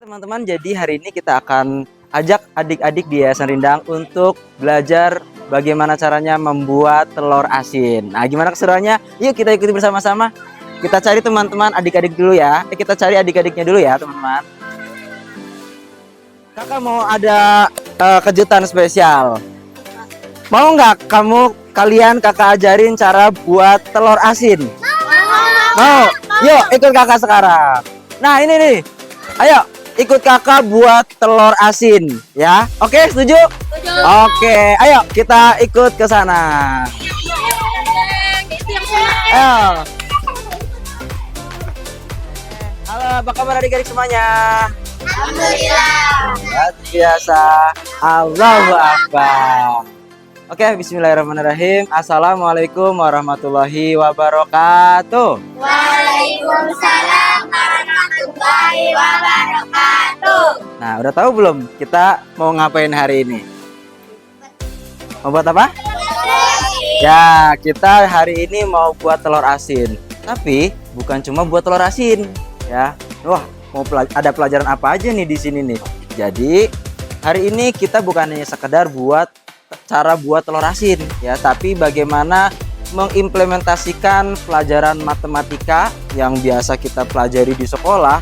Teman-teman, jadi hari ini kita akan ajak adik-adik di Yayasan Rindang untuk belajar bagaimana caranya membuat telur asin. Nah, gimana keseruannya? Yuk kita ikuti bersama-sama. Kita cari teman-teman adik-adik dulu ya. Kita cari adik-adiknya dulu ya, teman-teman. Kakak mau ada kejutan spesial. Mau nggak kalian kakak ajarin cara buat telur asin? Mau? Yuk ikut kakak sekarang. Nah ini nih, ayo ikut kakak buat telur asin ya. Oke, setuju? Setuju. Oke, ayo kita ikut ke sana. Ayo. Halo, apa kabar adik-adik semuanya? Alhamdulillah. Luar biasa. Allahu Akbar. Oke, bismillahirrahmanirrahim. Assalamualaikum warahmatullahi wabarakatuh. Waalaikumsalam warahmatullahi wabarakatuh. Nah, udah tahu belum kita mau ngapain hari ini? Mau buat apa? Ya, kita hari ini mau buat telur asin. Tapi bukan cuma buat telur asin, ya. Wah, ada pelajaran apa aja nih di sini nih? Jadi, hari ini kita bukan hanya sekedar buat cara buat telur asin, ya, tapi bagaimana mengimplementasikan pelajaran matematika yang biasa kita pelajari di sekolah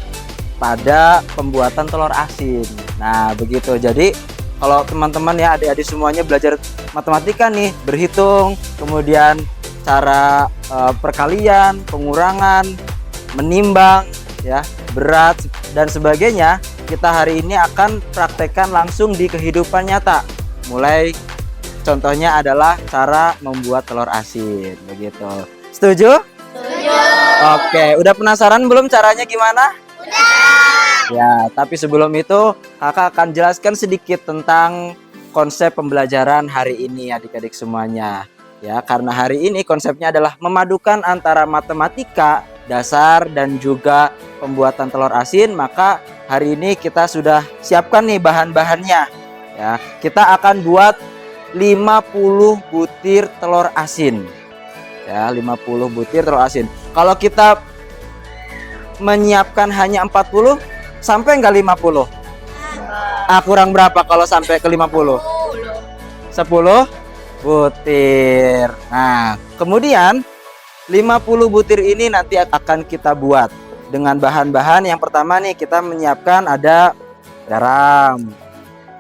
pada pembuatan telur asin. Nah, begitu. Jadi, kalau teman-teman ya adik-adik semuanya belajar matematika nih, berhitung, kemudian cara perkalian, pengurangan, menimbang, ya, berat dan sebagainya, kita hari ini akan praktekkan langsung di kehidupan nyata. Mulai contohnya adalah cara membuat telur asin, begitu. Setuju? Setuju. Oke, udah penasaran belum caranya gimana? Ya, tapi sebelum itu kakak akan jelaskan sedikit tentang konsep pembelajaran hari ini adik-adik semuanya. Ya, karena hari ini konsepnya adalah memadukan antara matematika dasar dan juga pembuatan telur asin, maka hari ini kita sudah siapkan nih bahan-bahannya. Ya, kita akan buat 50 butir telur asin. Ya, 50 butir telur asin. Kalau kita menyiapkan hanya 40, sampai nggak 50? Kurang berapa kalau sampai ke 50? 10 butir. Nah, kemudian 50 butir ini nanti akan kita buat dengan bahan-bahan. Yang pertama nih kita menyiapkan ada garam.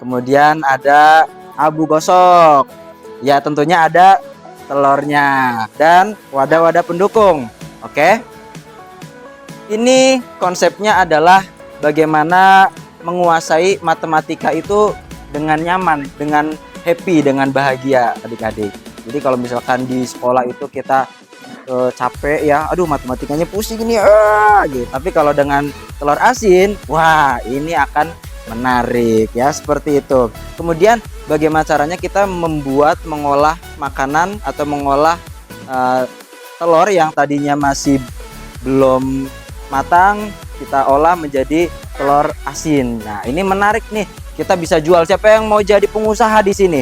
Kemudian ada abu gosok. Ya, tentunya ada telurnya dan wadah-wadah pendukung. Oke. Ini konsepnya adalah bagaimana menguasai matematika itu dengan nyaman, dengan happy, dengan bahagia adik-adik. Jadi kalau misalkan di sekolah itu kita capek ya, aduh matematikanya pusing ini gitu. Tapi kalau dengan telur asin, wah ini akan menarik ya, seperti itu. Kemudian bagaimana caranya kita mengolah makanan atau mengolah telur yang tadinya masih belum matang, kita olah menjadi telur asin. Nah, ini menarik nih. Kita bisa jual. Siapa yang mau jadi pengusaha di sini?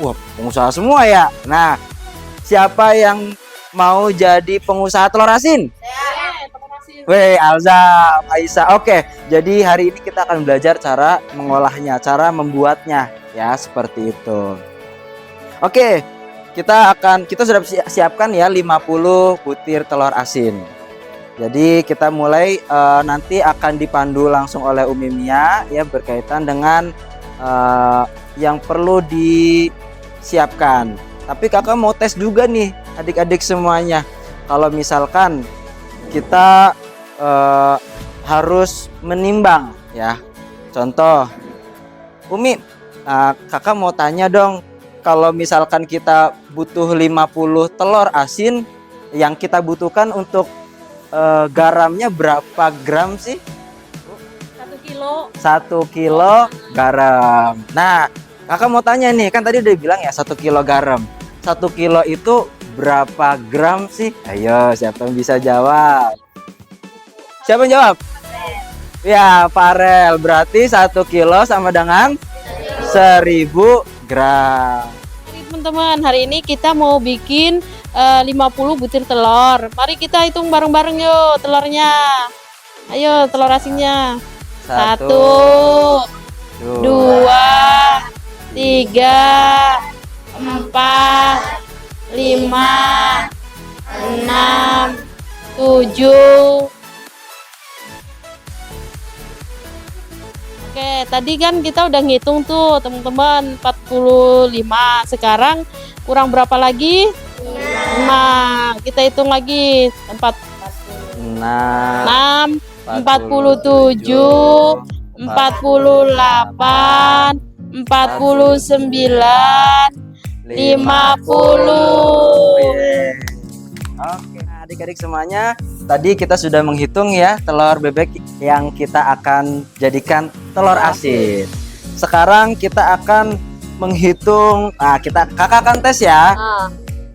Wah, pengusaha semua ya. Nah, siapa yang mau jadi pengusaha telur asin? Weh, Alza, Aisyah. Oke, jadi hari ini kita akan belajar cara mengolahnya, cara membuatnya, ya seperti itu. Oke, kita sudah siapkan ya 50 butir telur asin. Jadi kita mulai nanti akan dipandu langsung oleh Umi Mia ya berkaitan dengan yang perlu disiapkan. Tapi kakak mau tes juga nih adik-adik semuanya. Kalau misalkan kita harus menimbang ya. Contoh, Umi, kakak mau tanya dong, kalau misalkan kita butuh 50 telur asin, yang kita butuhkan untuk garamnya berapa gram sih? 1 kilo. 1 kilo garam. Nah, kakak mau tanya nih, kan tadi udah bilang ya 1 kilo garam. 1 kilo itu berapa gram sih? Ayo, siapa yang bisa jawab? Siapa yang jawab? Ya, Farel. Berarti 1 kilo sama dengan 1000 gram. Teman-teman, hari ini kita mau bikin 50 butir telur. Mari kita hitung bareng-bareng yuk telurnya. Ayo telur asinnya. 1, 2, 3, 4, 5, 6, 7. Oke, tadi kan kita udah ngitung tuh teman-teman 45. Sekarang kurang berapa lagi? 5. Kita hitung lagi. 6, 47, 48, 49, 50. Oke, nah, adik-adik semuanya, tadi kita sudah menghitung ya telur bebek yang kita akan jadikan telur asin. Sekarang kita akan menghitung, kakak akan tes ya.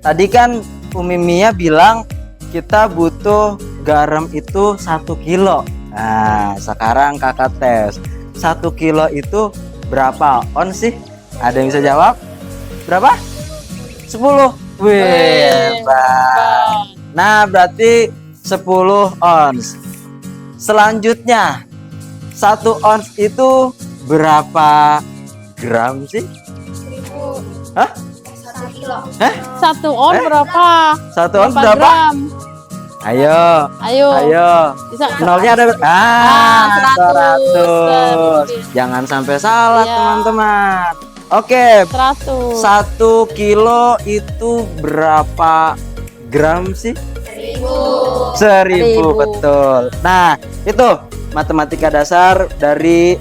Tadi kan Umi Mia bilang kita butuh garam itu 1 kilo. Nah, sekarang kakak tes. 1 kilo itu berapa ons sih? Ada yang bisa jawab? Berapa? 10. Wih, hebat. Nah, berarti 10 ons. Selanjutnya, 1 ons itu berapa gram sih? 1000. Hah? 1 kilo. 1 on berapa? 1 ons berapa? gram? Ayo. Bisa. Nolnya ada 100. 100. Jangan sampai salah, Iya. teman-teman. Oke, 100. 1 kilo itu berapa gram sih? 1000, betul. Nah, itu matematika dasar dari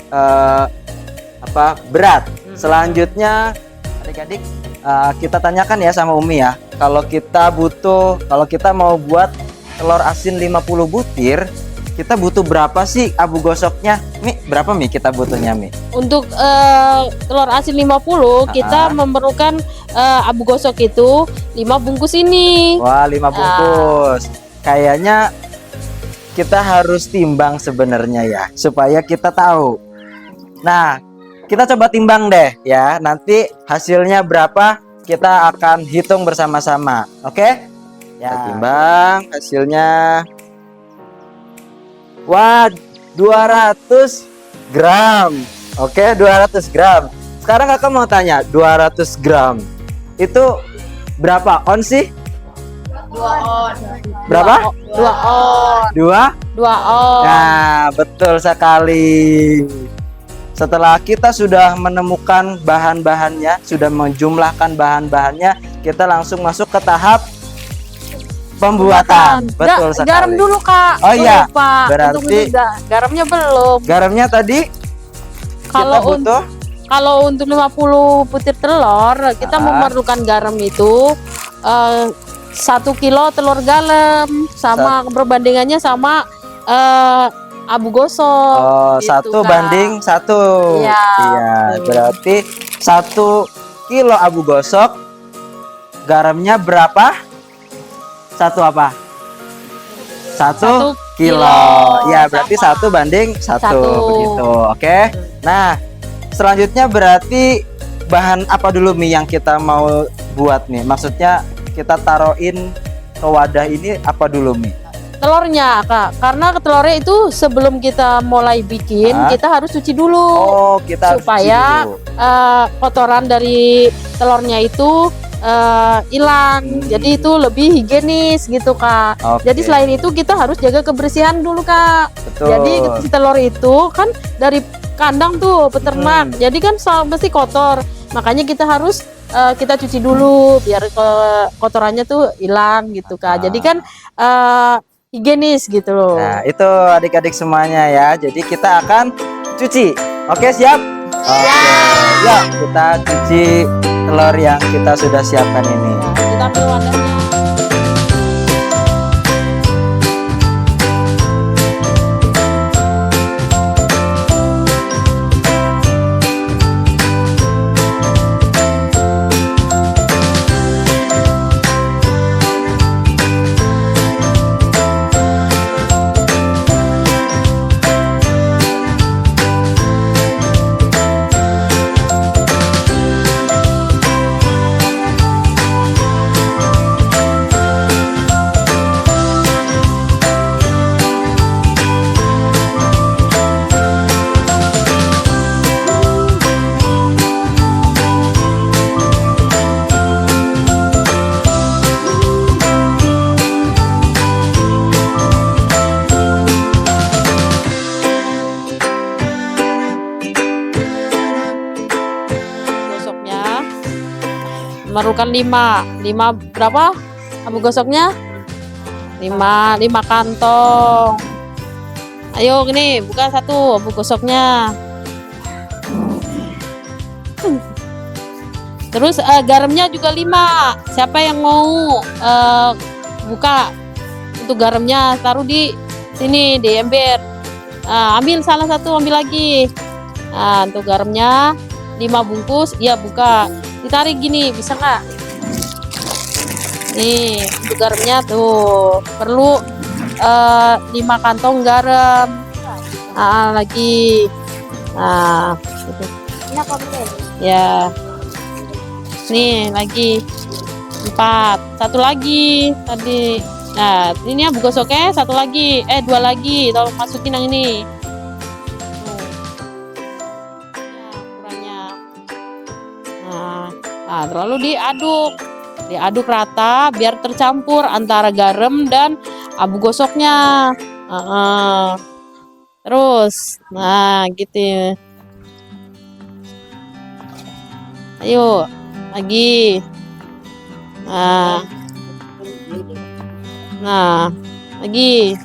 berat. Selanjutnya, adik-adik, kita tanyakan ya sama Umi ya. Kalau kita mau buat telur asin 50 butir, kita butuh berapa sih abu gosoknya? Mi, berapa Mi kita butuhnya Mi? Untuk telur asin 50 kita memerlukan abu gosok itu 5 bungkus ini. Wah, 5 bungkus. Kayaknya kita harus timbang sebenarnya ya, supaya kita tahu. Nah, kita coba timbang deh ya. Nanti hasilnya berapa kita akan hitung bersama-sama. Oke? Ya, kita timbang hasilnya. Wah, 200 gram. Oke, 200 gram. Sekarang kakak mau tanya, 200 gram itu berapa ons sih? 2 on. Berapa? 2 on. 2? 2 on. Nah, betul sekali. Setelah kita sudah menemukan bahan-bahannya, sudah menjumlahkan bahan-bahannya, kita langsung masuk ke tahap pembuatan. Betul sekali. Garam dulu Kak. Oh iya, Lupa. berarti garamnya belum. garamnya tadi Kalau kita butuh Kalau untuk 50 butir telur, kita memerlukan garam itu 1 kilo telur garam, sama perbandingannya sama abu gosok. Oh, gitu, 1 Kak. banding 1. Iya, betul. Berarti 1 kilo abu gosok, garamnya berapa? 1 apa? 1 kilo. Ya, berarti 1 banding 1 begitu. Oke. Nah, selanjutnya berarti bahan apa dulu Mi yang kita mau buat nih? Maksudnya kita taruhin ke wadah ini apa dulu Mi? Telurnya Kak, karena telurnya itu sebelum kita mulai bikin kita harus cuci dulu. Oh, kita supaya harus cuci dulu. Kotoran dari telurnya itu hilang. Jadi itu lebih higienis gitu Kak. Oke. Jadi selain itu kita harus jaga kebersihan dulu Kak. Betul. Jadi si telur itu kan dari kandang tuh peternak. Jadi kan mesti kotor. Makanya kita harus kita cuci dulu biar kotorannya tuh hilang gitu Kak. Jadi kan higienis gitu loh. Nah, itu adik-adik semuanya ya. Jadi kita akan cuci. Oke, siap? Oke. Ya, kita cuci telur yang kita sudah siapkan ini. Nah, kita ambil wadahnya. memerlukan 5 berapa abu gosoknya? 5 kantong. Ayo gini, buka satu abu gosoknya. Terus garamnya juga 5. Siapa yang mau buka untuk garamnya? Taruh di sini di ember. Ambil salah satu, ambil lagi. Untuk garamnya 5 bungkus. Iya, buka. Ditarik gini, bisa nggak? Nih, untuk garamnya tuh perlu 5 kantong garam. Lagi. Gitu. Ya. Nih lagi 4. Satu lagi tadi. Nah, ini abu gosoknya satu lagi. 2 lagi. Tolong masukin yang ini. Ya, ukurannya. Nah, terlalu diaduk rata biar tercampur antara garam dan abu gosoknya. Terus, nah gitu. Ayo lagi. Nah lagi.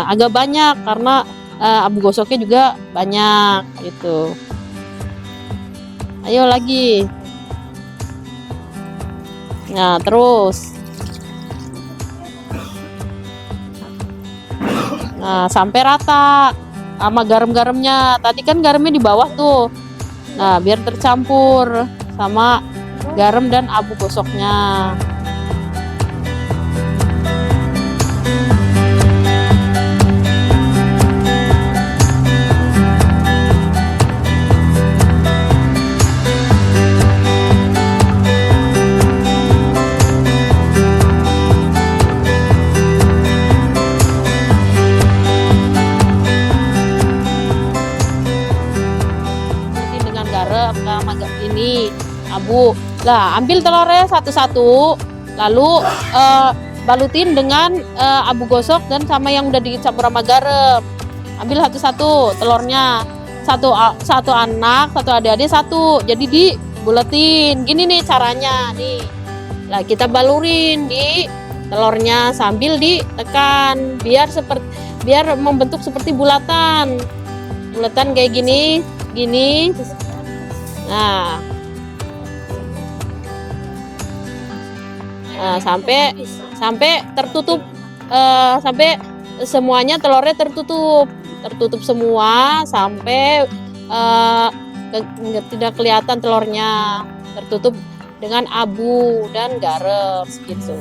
Agak banyak karena abu gosoknya juga banyak gitu. Ayo lagi. Nah terus. Nah sampai rata sama garam-garamnya. Tadi kan garamnya di bawah tuh. Nah biar tercampur sama garam dan abu gosoknya. Dengan garam sama ini abu. Lah, ambil telurnya satu-satu, lalu balutin dengan abu gosok dan sama yang udah dicampur sama garam. Ambil satu-satu telurnya, satu anak, satu adik-adik satu. Jadi dibuletin. Gini nih caranya nih. Lah kita balurin di telurnya sambil ditekan biar membentuk seperti bulatan. Bulatan kayak gini. Nah, sampai tertutup, sampai semuanya telurnya tertutup semua sampai tidak kelihatan telurnya, tertutup dengan abu dan garam gitu.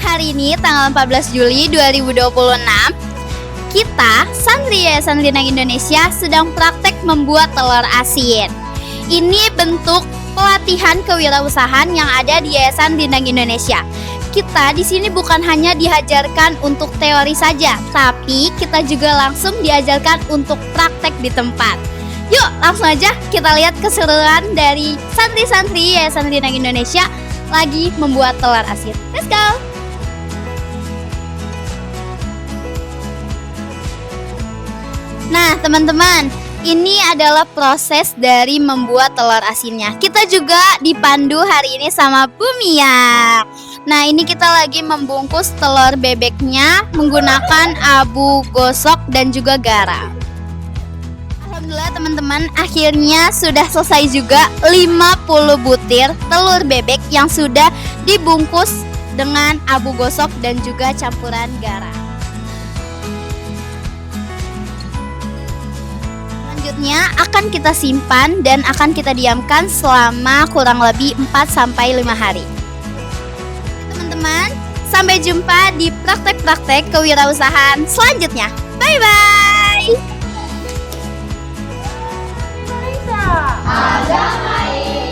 Hari ini tanggal 14 Juli 2026, kita santri Yayasan Rindang Indonesia sedang praktek membuat telur asin. Ini bentuk pelatihan kewirausahaan yang ada di Yayasan Rindang Indonesia. Kita di sini bukan hanya diajarkan untuk teori saja, tapi kita juga langsung diajarkan untuk praktek di tempat. Yuk, langsung aja kita lihat keseruan dari santri-santri Yayasan Rindang Indonesia lagi membuat telur asin. Let's go! Nah, teman-teman, ini adalah proses dari membuat telur asinnya. Kita juga dipandu hari ini sama Bu Mia. Nah, ini kita lagi membungkus telur bebeknya menggunakan abu gosok dan juga garam. Alhamdulillah teman-teman, akhirnya sudah selesai juga 50 butir telur bebek yang sudah dibungkus dengan abu gosok dan juga campuran garam. Selanjutnya akan kita simpan dan akan kita diamkan selama kurang lebih 4-5 hari. Teman-teman, sampai jumpa di praktek-praktek kewirausahaan selanjutnya. Bye-bye! Ada baik,